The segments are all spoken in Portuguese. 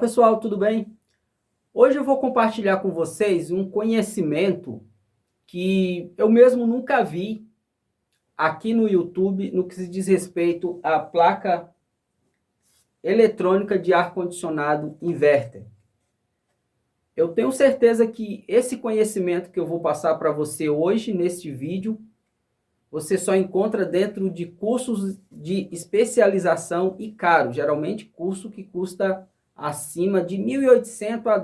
pessoal, tudo bem? Hoje eu vou compartilhar com vocês um conhecimento que eu mesmo nunca vi aqui no YouTube no que se diz respeito à placa eletrônica de ar-condicionado inverter. Eu tenho certeza que esse conhecimento que eu vou passar para você hoje neste vídeo, você só encontra dentro de cursos de especialização e caro, geralmente curso que custa acima de 1.800 a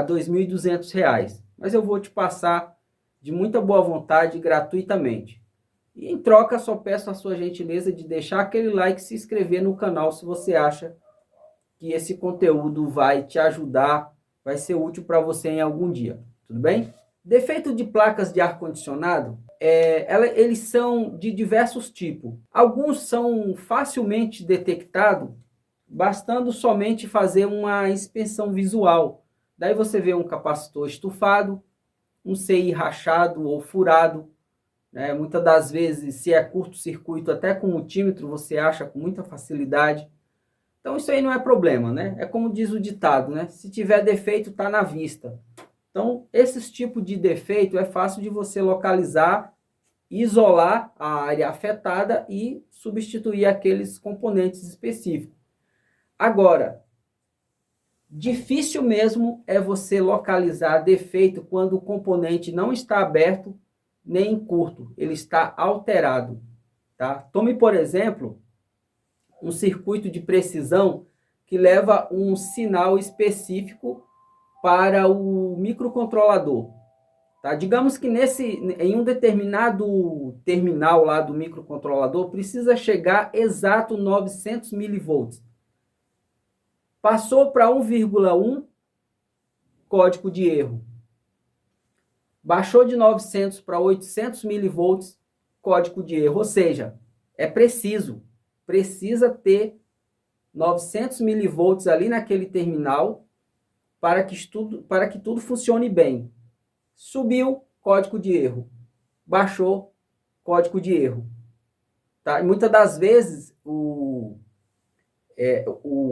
2.200 reais. Mas eu vou te passar de muita boa vontade, gratuitamente. E em troca, só peço a sua gentileza de deixar aquele like e se inscrever no canal se você acha que esse conteúdo vai te ajudar, vai ser útil para você em algum dia. Tudo bem? Defeito de placas de ar-condicionado, eles são de diversos tipos. Alguns são facilmente detectados, bastando somente fazer uma inspeção visual. Daí você vê um capacitor estufado, um CI rachado ou furado, né? Muitas das vezes, se é curto-circuito, até com multímetro você acha com muita facilidade. Então isso aí não é problema, né? É como diz o ditado, né? Se tiver defeito, está na vista. Então, esses tipos de defeito é fácil de você localizar, isolar a área afetada e substituir aqueles componentes específicos. Agora, difícil mesmo é você localizar defeito quando o componente não está aberto nem curto, ele está alterado. Tá? Tome, por exemplo, um circuito de precisão que leva um sinal específico para o microcontrolador. Tá? Digamos que em um determinado terminal lá do microcontrolador precisa chegar exato 900 milivolts. Passou para 1,1, código de erro. Baixou de 900 para 800 milivolts, código de erro. Ou seja, é precisa ter 900 milivolts ali naquele terminal para que tudo funcione bem. Subiu, código de erro. Baixou, código de erro. Tá? E muitas das vezes o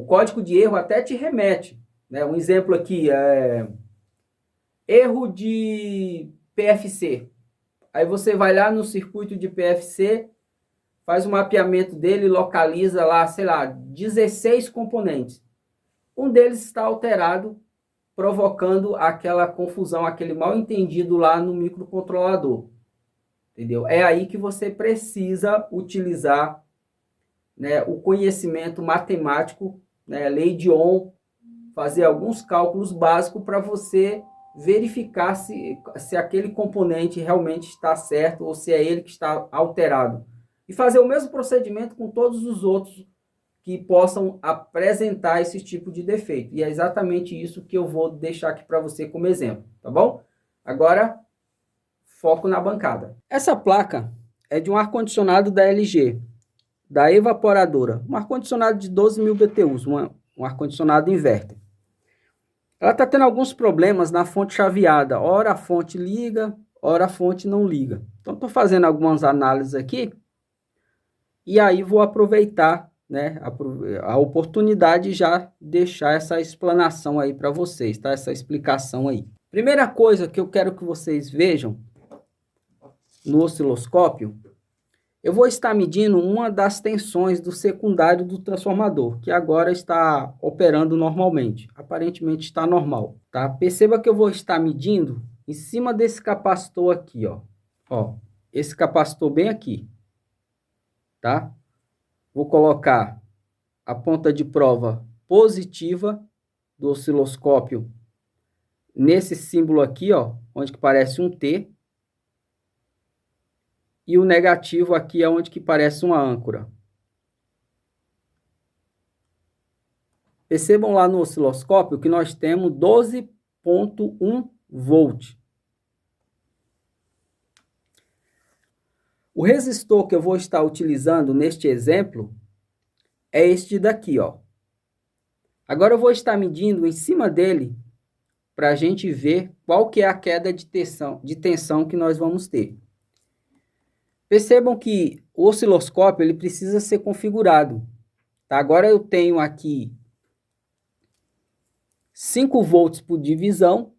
código de erro até te remete. Né? Um exemplo aqui é erro de PFC. Aí você vai lá no circuito de PFC, faz o mapeamento dele, localiza lá, sei lá, 16 componentes. Um deles está alterado, provocando aquela confusão, aquele mal entendido lá no microcontrolador. Entendeu? É aí que você precisa utilizar, né, o conhecimento matemático, né, lei de Ohm, fazer alguns cálculos básicos para você verificar se aquele componente realmente está certo ou se é ele que está alterado. E fazer o mesmo procedimento com todos os outros que possam apresentar esse tipo de defeito. E é exatamente isso que eu vou deixar aqui para você como exemplo, tá bom? Agora, foco na bancada. Essa placa é de um ar-condicionado da LG, da evaporadora. Um ar-condicionado de 12.000 BTUs, um ar-condicionado inverter. Ela está tendo alguns problemas na fonte chaveada. Ora a fonte liga, ora a fonte não liga. Então, estou fazendo algumas análises aqui. E aí vou aproveitar, né, a oportunidade de já deixar essa explanação aí para vocês, tá? Essa explicação aí. Primeira coisa que eu quero que vocês vejam no osciloscópio, eu vou estar medindo uma das tensões do secundário do transformador, que agora está operando normalmente. Aparentemente está normal, tá? Perceba que eu vou estar medindo em cima desse capacitor aqui, ó. Ó, esse capacitor bem aqui, tá? Vou colocar a ponta de prova positiva do osciloscópio nesse símbolo aqui, ó, onde que parece um T. E o negativo aqui é onde que parece uma âncora. Percebam lá no osciloscópio que nós temos 12,1 volt. O resistor que eu vou estar utilizando neste exemplo é este daqui, ó. Agora eu vou estar medindo em cima dele para a gente ver qual que é a queda de tensão que nós vamos ter. Percebam que o osciloscópio ele precisa ser configurado, Tá? Agora eu tenho aqui 5 volts por divisão,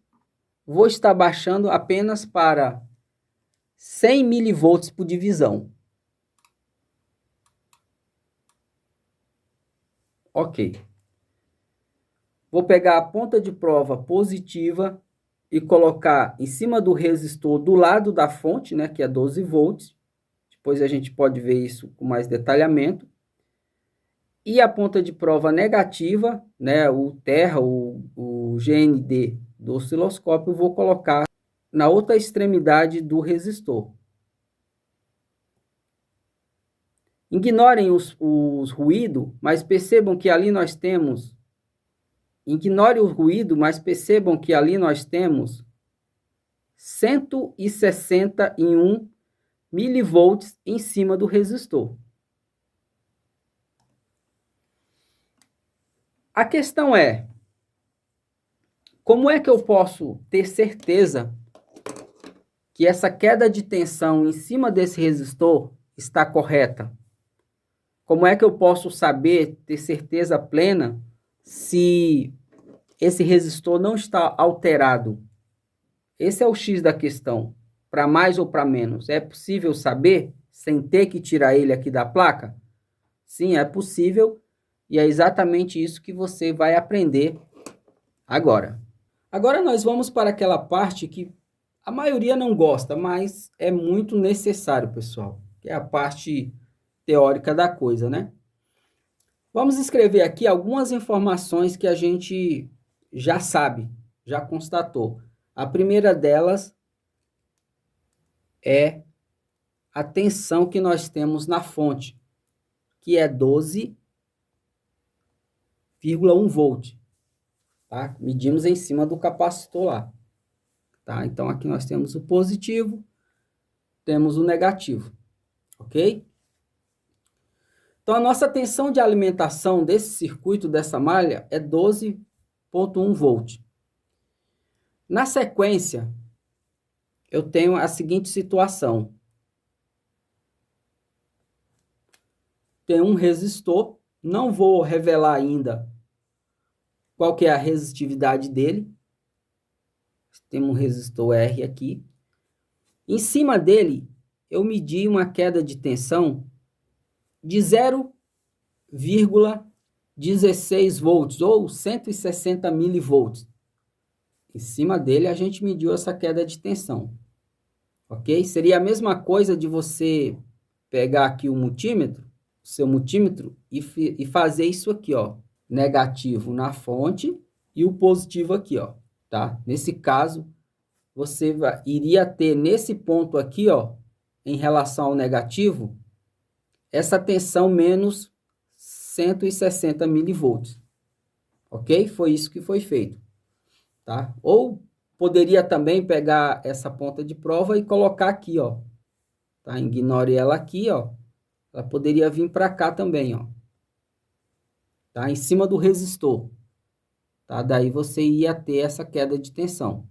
vou estar baixando apenas para 100 milivolts por divisão. Ok. Vou pegar a ponta de prova positiva e colocar em cima do resistor do lado da fonte, né, que é 12 volts. Depois a gente pode ver isso com mais detalhamento. E a ponta de prova negativa, né, o terra, o GND do osciloscópio, eu vou colocar na outra extremidade do resistor. Ignorem os ruídos, mas percebam que ali nós temos... Ignore o ruído, mas percebam que ali nós temos 161 milivolts em cima do resistor. A questão é, como é que eu posso ter certeza que essa queda de tensão em cima desse resistor está correta? Como é que eu posso saber, ter certeza plena, se esse resistor não está alterado? Esse é o X da questão. Para mais ou para menos. É possível saber sem ter que tirar ele aqui da placa? Sim, é possível. E é exatamente isso que você vai aprender agora. Agora nós vamos para aquela parte que a maioria não gosta, mas é muito necessário, pessoal. Que é a parte teórica da coisa, né? Vamos escrever aqui algumas informações que a gente já sabe, já constatou. A primeira delas é a tensão que nós temos na fonte, que é 12,1 volt. Tá? Medimos em cima do capacitor lá. Tá? Então, aqui nós temos o positivo, temos o negativo. Ok? Então, a nossa tensão de alimentação desse circuito, dessa malha, é 12,1 volt. Na sequência, eu tenho a seguinte situação. Tem um resistor, não vou revelar ainda qual que é a resistividade dele. Temos um resistor R aqui. Em cima dele, eu medi uma queda de tensão de 0,16 volts, ou 160 milivolts. Em cima dele, a gente mediu essa queda de tensão. Ok? Seria a mesma coisa de você pegar aqui o multímetro, o seu multímetro, e fazer isso aqui, ó. Negativo na fonte e o positivo aqui, ó. Tá? Nesse caso, você iria ter nesse ponto aqui, ó, em relação ao negativo, essa tensão menos 160 milivolts. Ok? Foi isso que foi feito. Tá? Ou poderia também pegar essa ponta de prova e colocar aqui, ó. Tá? Ignore ela aqui, ó. Ela poderia vir para cá também, ó. Tá? Em cima do resistor. Tá? Daí você ia ter essa queda de tensão.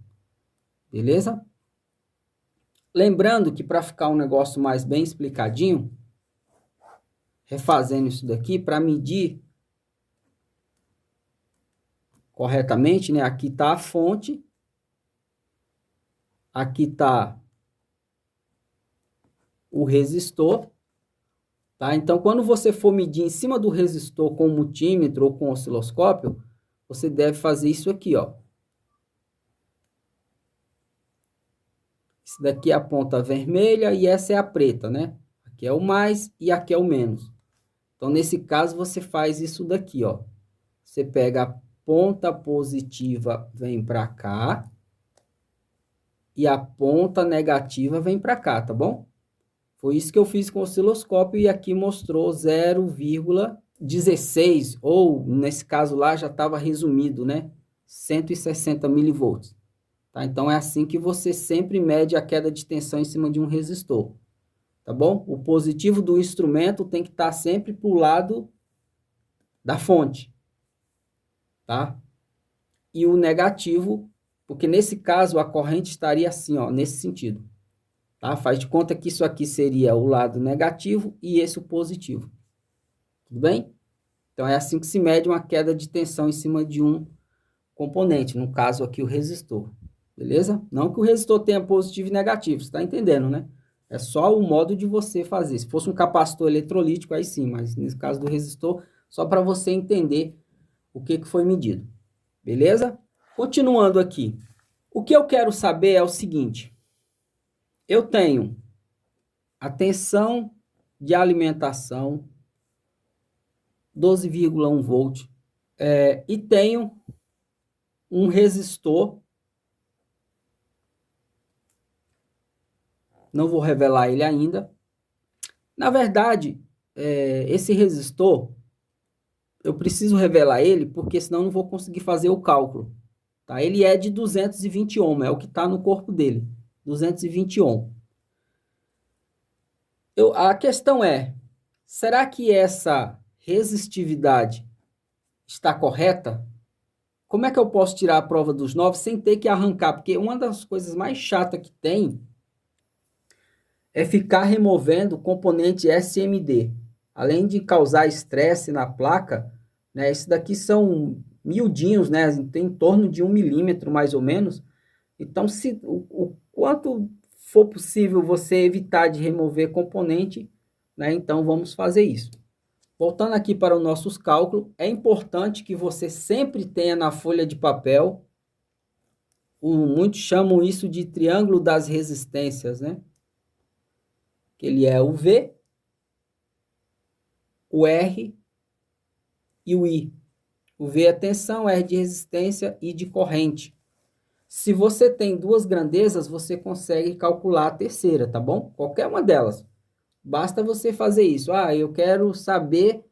Beleza? Lembrando que para ficar um negócio mais bem explicadinho, refazendo isso daqui, para medir corretamente, né? Aqui está a fonte, aqui está o resistor, tá? Então, quando você for medir em cima do resistor com o multímetro ou com o osciloscópio, você deve fazer isso aqui, ó. Isso daqui é a ponta vermelha e essa é a preta, né? Aqui é o mais e aqui é o menos. Então, nesse caso, você faz isso daqui, ó. Você pega a ponta positiva, vem para cá. E a ponta negativa vem para cá, tá bom? Foi isso que eu fiz com o osciloscópio e aqui mostrou 0,16, ou nesse caso lá já estava resumido, né? 160 milivolts. Tá? Então, é assim que você sempre mede a queda de tensão em cima de um resistor. Tá bom? O positivo do instrumento tem que estar sempre para o lado da fonte. Tá? E o negativo, porque nesse caso a corrente estaria assim, ó, nesse sentido. Tá? Faz de conta que isso aqui seria o lado negativo e esse o positivo. Tudo bem? Então, é assim que se mede uma queda de tensão em cima de um componente, no caso aqui o resistor, beleza? Não que o resistor tenha positivo e negativo, você está entendendo, né? É só o modo de você fazer. Se fosse um capacitor eletrolítico, aí sim, mas nesse caso do resistor, só para você entender o que foi medido, beleza? Continuando aqui, o que eu quero saber é o seguinte, eu tenho a tensão de alimentação 12,1 volt e tenho um resistor, não vou revelar ele ainda. Na verdade, esse resistor, eu preciso revelar ele, porque senão eu não vou conseguir fazer o cálculo. Tá? Ele é de 220 ohms, é o que está no corpo dele, 220 ohms. A questão é, será que essa resistividade está correta? Como é que eu posso tirar a prova dos 9 sem ter que arrancar? Porque uma das coisas mais chatas que tem é ficar removendo o componente SMD. Além de causar estresse na placa, né, isso daqui são miudinhos, né, tem em torno de 1 milímetro mais ou menos. Então, se o quanto for possível você evitar de remover componente, né, então vamos fazer isso. Voltando aqui para os nossos cálculos, é importante que você sempre tenha na folha de papel, muitos chamam isso de triângulo das resistências, né? Que ele é o V, o R e o I. O V é tensão, R de resistência e de corrente. Se você tem duas grandezas, você consegue calcular a terceira, tá bom? Qualquer uma delas. Basta você fazer isso. Ah, eu quero saber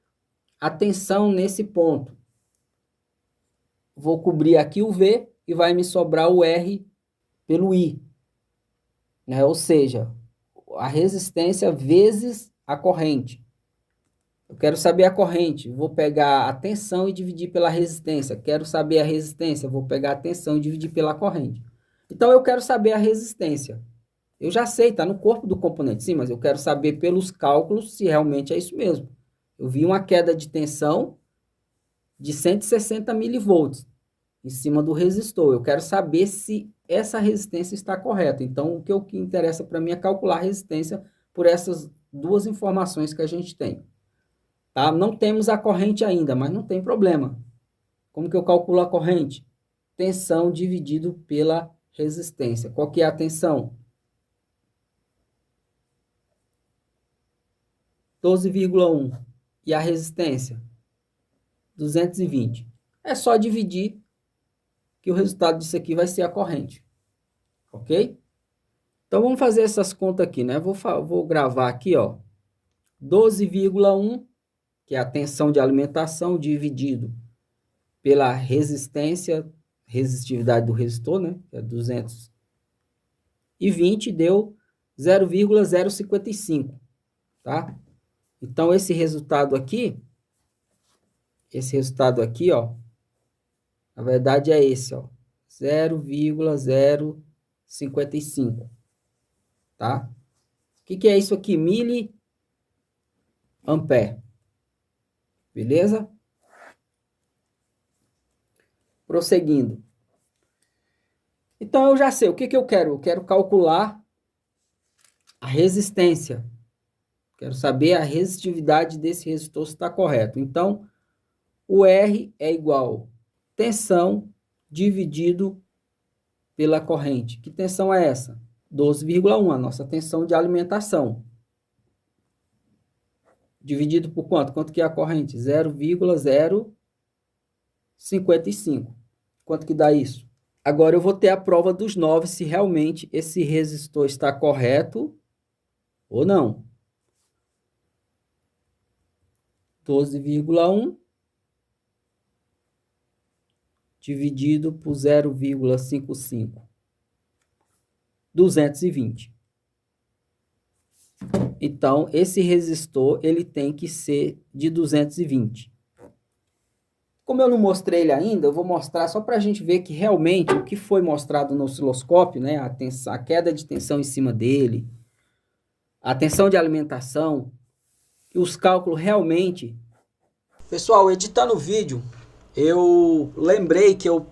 a tensão nesse ponto. Vou cobrir aqui o V e vai me sobrar o R pelo I. Né? Ou seja, a resistência vezes a corrente. Eu quero saber a corrente, vou pegar a tensão e dividir pela resistência. Quero saber a resistência, vou pegar a tensão e dividir pela corrente. Então, eu quero saber a resistência. Eu já sei, está no corpo do componente, sim, mas eu quero saber pelos cálculos se realmente é isso mesmo. Eu vi uma queda de tensão de 160 milivolts em cima do resistor. Eu quero saber se essa resistência está correta. Então, o que interessa para mim é calcular a resistência por essas duas informações que a gente tem. Tá? Não temos a corrente ainda, mas não tem problema. Como que eu calculo a corrente? Tensão dividido pela resistência. Qual que é a tensão? 12,1. E a resistência? 220. É só dividir que o resultado disso aqui vai ser a corrente. Ok? Então, vamos fazer essas contas aqui, né? Vou gravar aqui, ó. 12,1, que é a tensão de alimentação, dividido pela resistividade do resistor, né? Que é 220, deu 0,055, tá? Então, esse resultado aqui, ó, na verdade é esse, ó, 0,055, tá? O que é isso aqui? Miliampere, beleza? Prosseguindo. Então, eu já sei o que eu quero. Eu quero calcular a resistência. Quero saber a resistividade desse resistor se está correto. Então, o R é igual tensão dividido pela corrente. Que tensão é essa? 12,1, a nossa tensão de alimentação. Dividido por quanto? Quanto que é a corrente? 0,055. Quanto que dá isso? Agora eu vou ter a prova dos 9 se realmente esse resistor está correto ou não. 12,1 dividido por 0,55. 220. Então, esse resistor, ele tem que ser de 220. Como eu não mostrei ele ainda, eu vou mostrar só para a gente ver que realmente o que foi mostrado no osciloscópio, né, a queda de tensão em cima dele, a tensão de alimentação, e os cálculos realmente Pessoal, editando o vídeo, eu lembrei que eu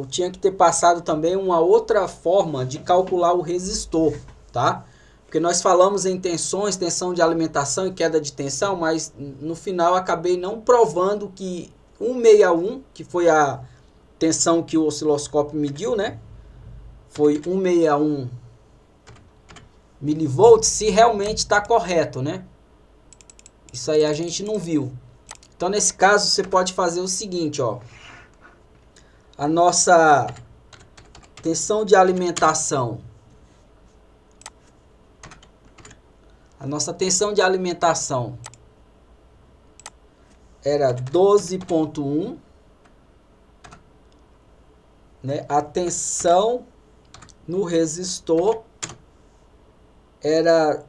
tinha que ter passado também uma outra forma de calcular o resistor, tá? Porque nós falamos em tensões, tensão de alimentação e queda de tensão, mas no final acabei não provando que 161, que foi a tensão que o osciloscópio mediu, né? Foi 161 milivolts, se realmente está correto, né? Isso aí a gente não viu. Então, nesse caso, você pode fazer o seguinte, ó. A nossa tensão de alimentação. A nossa tensão de alimentação era 12,1, né? A tensão no resistor era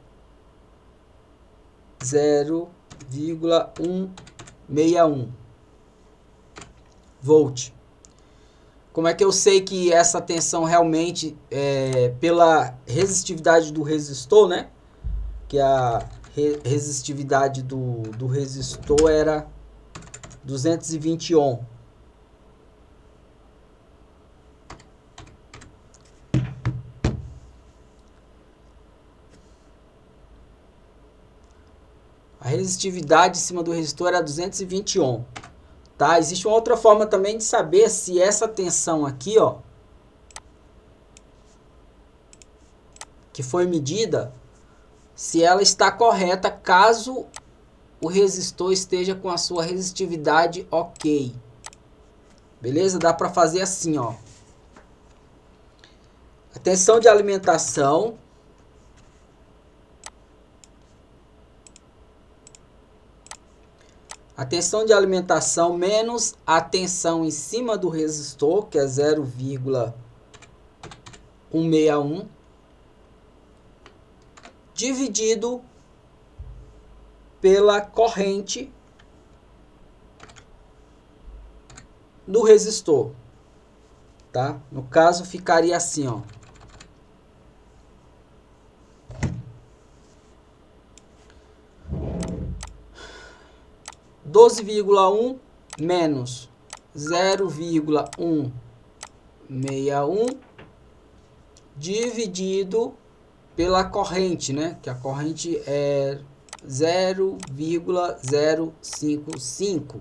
0,161 volt. Como é que eu sei que essa tensão realmente é pela resistividade do resistor, né? Que a resistividade do resistor era 220 ohm. A resistividade em cima do resistor era 220 ohm. Tá? Existe uma outra forma também de saber se essa tensão aqui, ó, que foi medida, se ela está correta caso o resistor esteja com a sua resistividade ok. Beleza? Dá para fazer assim, ó. A tensão de alimentação menos a tensão em cima do resistor, que é 0,161, dividido pela corrente do resistor, tá? No caso ficaria assim, ó. (12,1) menos 0,161 dividido pela corrente, né? Que a corrente é 0,055.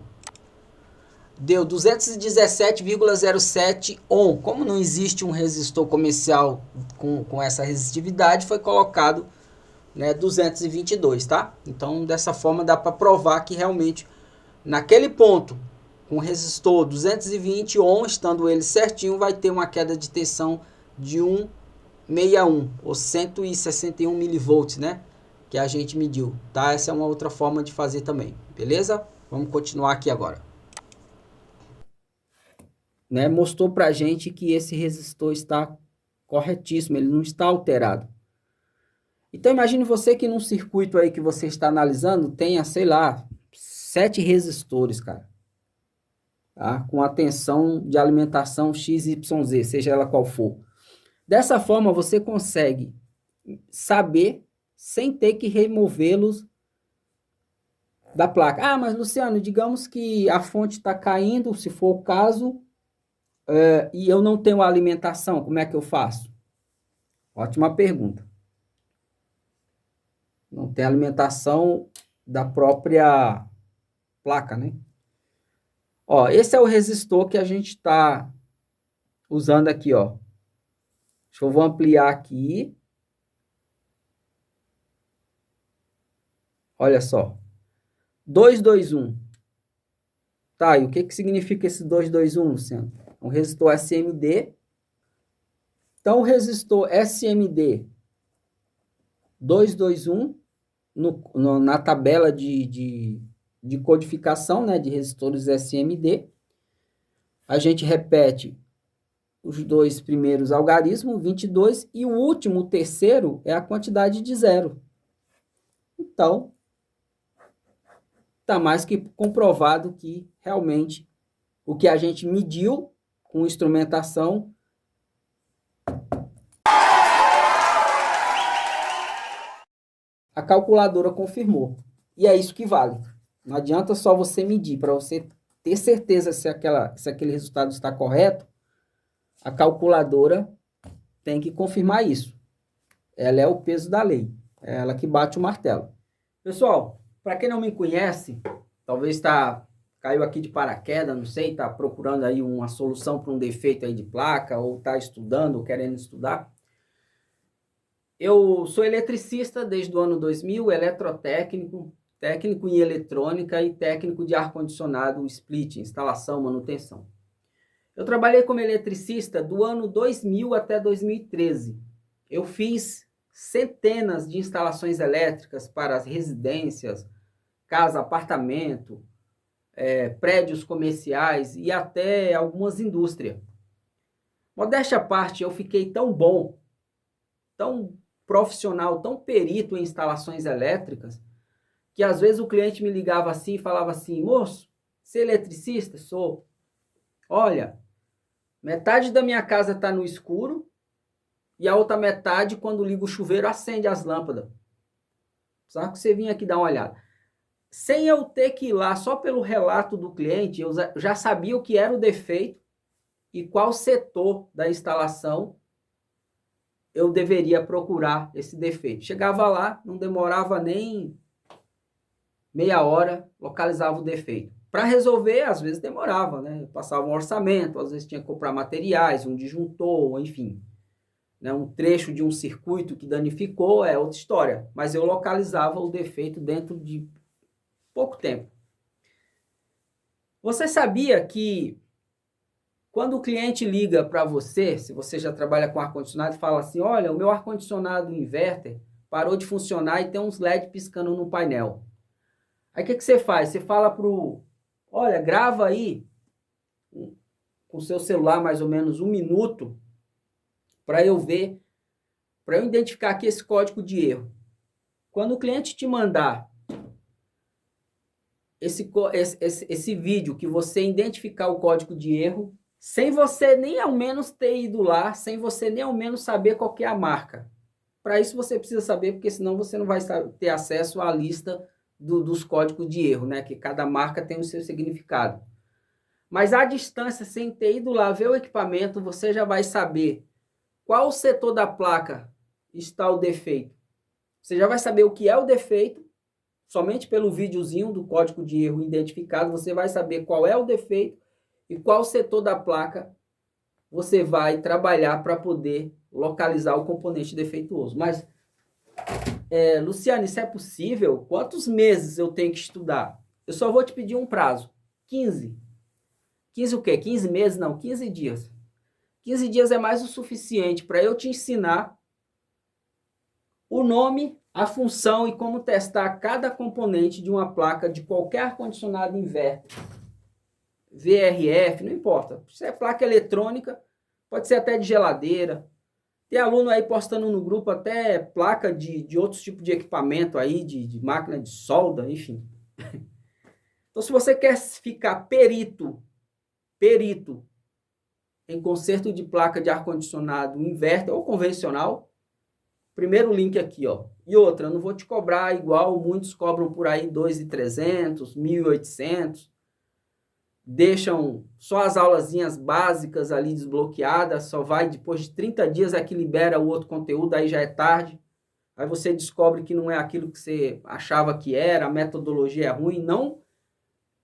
Deu 217,07 ohm. Como não existe um resistor comercial com essa resistividade, foi colocado, né, 222, tá? Então, dessa forma dá para provar que realmente naquele ponto, com resistor 220 ohm, estando ele certinho, vai ter uma queda de tensão de 161 ou 161 milivolts, né? Que a gente mediu, tá? Essa é uma outra forma de fazer também, beleza? Vamos continuar aqui agora. Né? Mostrou pra gente que esse resistor está corretíssimo, ele não está alterado. Então imagine você que num circuito aí que você está analisando tenha, sei lá, 7 resistores, cara. Tá? Com a tensão de alimentação XYZ, seja ela qual for. Dessa forma você consegue saber sem ter que removê-los da placa. Ah, mas Luciano, digamos que a fonte está caindo, se for o caso, e eu não tenho alimentação, como é que eu faço? Ótima pergunta. Não tem alimentação da própria placa, né? Ó, esse é o resistor que a gente está usando aqui, ó. Eu vou ampliar aqui. Olha só. 221. Tá, e o que significa esse 221, Luciano? Um resistor SMD. Então, o resistor SMD 221, na tabela de codificação, né, de resistores SMD, a gente repete os dois primeiros algarismos, 22, e o último, o terceiro, é a quantidade de zero. Então, está mais que comprovado que realmente o que a gente mediu com instrumentação a calculadora confirmou. E é isso que vale. Não adianta só você medir. Para você ter certeza se aquele resultado está correto, a calculadora tem que confirmar isso. Ela é o peso da lei. É ela que bate o martelo. Pessoal, para quem não me conhece, talvez caiu aqui de paraquedas, não sei, está procurando aí uma solução para um defeito aí de placa, ou está estudando, ou querendo estudar. Eu sou eletricista desde o ano 2000, eletrotécnico, técnico em eletrônica e técnico de ar-condicionado, split, instalação, manutenção. Eu trabalhei como eletricista do ano 2000 até 2013. Eu fiz centenas de instalações elétricas para as residências, casa, apartamento, prédios comerciais e até algumas indústrias. Modéstia à parte, eu fiquei tão bom, tão profissional, tão perito em instalações elétricas, que às vezes o cliente me ligava assim e falava assim: moço, você é eletricista? Sou. Olha, metade da minha casa está no escuro e a outra metade, quando liga o chuveiro, acende as lâmpadas. Precisava que você vinha aqui dar uma olhada. Sem eu ter que ir lá, só pelo relato do cliente, eu já sabia o que era o defeito e qual setor da instalação eu deveria procurar esse defeito. Chegava lá, não demorava nem meia hora, localizava o defeito. Para resolver, às vezes demorava, né? Passava um orçamento, às vezes tinha que comprar materiais, um disjuntor, enfim. Né? Um trecho de um circuito que danificou é outra história. Mas eu localizava o defeito dentro de pouco tempo. Você sabia que quando o cliente liga para você, se você já trabalha com ar-condicionado, fala assim: olha, o meu ar-condicionado inverter parou de funcionar e tem uns LED piscando no painel. Aí o que você faz? Você fala olha, grava aí com o seu celular mais ou menos 1 minuto para eu ver, para eu identificar aqui esse código de erro. Quando o cliente te mandar esse vídeo que você identificar o código de erro, sem você nem ao menos ter ido lá, sem você nem ao menos saber qual que é a marca. Para isso você precisa saber, porque senão você não vai ter acesso à lista dos códigos de erro, né? Que cada marca tem o seu significado. Mas à distância, sem ter ido lá ver o equipamento, você já vai saber qual setor da placa está o defeito. Você já vai saber o que é o defeito, somente pelo videozinho do código de erro identificado, você vai saber qual é o defeito e qual setor da placa você vai trabalhar para poder localizar o componente defeituoso. Mas, Luciano, isso é possível? Quantos meses eu tenho que estudar? Eu só vou te pedir um prazo. 15. 15 o quê? 15 meses? Não, 15 dias. 15 dias é mais o suficiente para eu te ensinar o nome, a função e como testar cada componente de uma placa de qualquer ar-condicionado inverter. VRF, não importa. Se é placa eletrônica, pode ser até de geladeira. Tem aluno aí postando no grupo até placa de outros tipos de equipamento aí, de máquina de solda, enfim. Então, se você quer ficar perito em conserto de placa de ar-condicionado inverter ou convencional, primeiro link aqui, ó. E outra, eu não vou te cobrar igual muitos cobram por aí 2.300, 1.800. Deixam só as aulazinhas básicas ali desbloqueadas, só vai depois de 30 dias é que libera o outro conteúdo, aí já é tarde. Aí você descobre que não é aquilo que você achava que era, a metodologia é ruim, não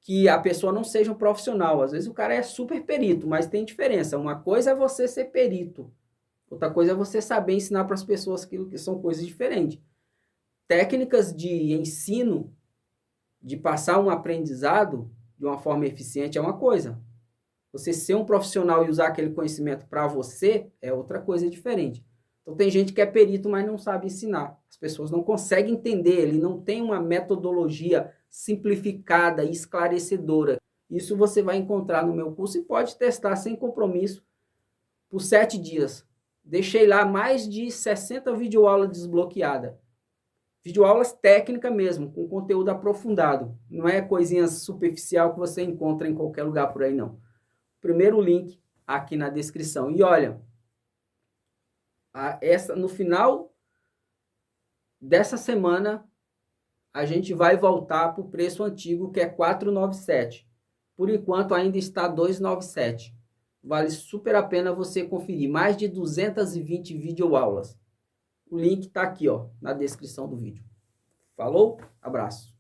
que a pessoa não seja um profissional. Às vezes o cara é super perito, mas tem diferença. Uma coisa é você ser perito, outra coisa é você saber ensinar para as pessoas aquilo que são coisas diferentes. Técnicas de ensino, de passar um aprendizado de uma forma eficiente é uma coisa. Você ser um profissional e usar aquele conhecimento para você é outra coisa diferente. Então tem gente que é perito, mas não sabe ensinar. As pessoas não conseguem entender, ele não tem uma metodologia simplificada e esclarecedora. Isso você vai encontrar no meu curso e pode testar sem compromisso por 7 dias. Deixei lá mais de 60 videoaulas desbloqueadas. Videoaulas técnicas mesmo, com conteúdo aprofundado. Não é coisinha superficial que você encontra em qualquer lugar por aí, não. Primeiro link aqui na descrição. E olha, no final dessa semana, a gente vai voltar para o preço antigo, que é 497. Por enquanto ainda está 297. Vale super a pena você conferir. Mais de 220 videoaulas. O link está aqui, ó, na descrição do vídeo. Falou? Abraço.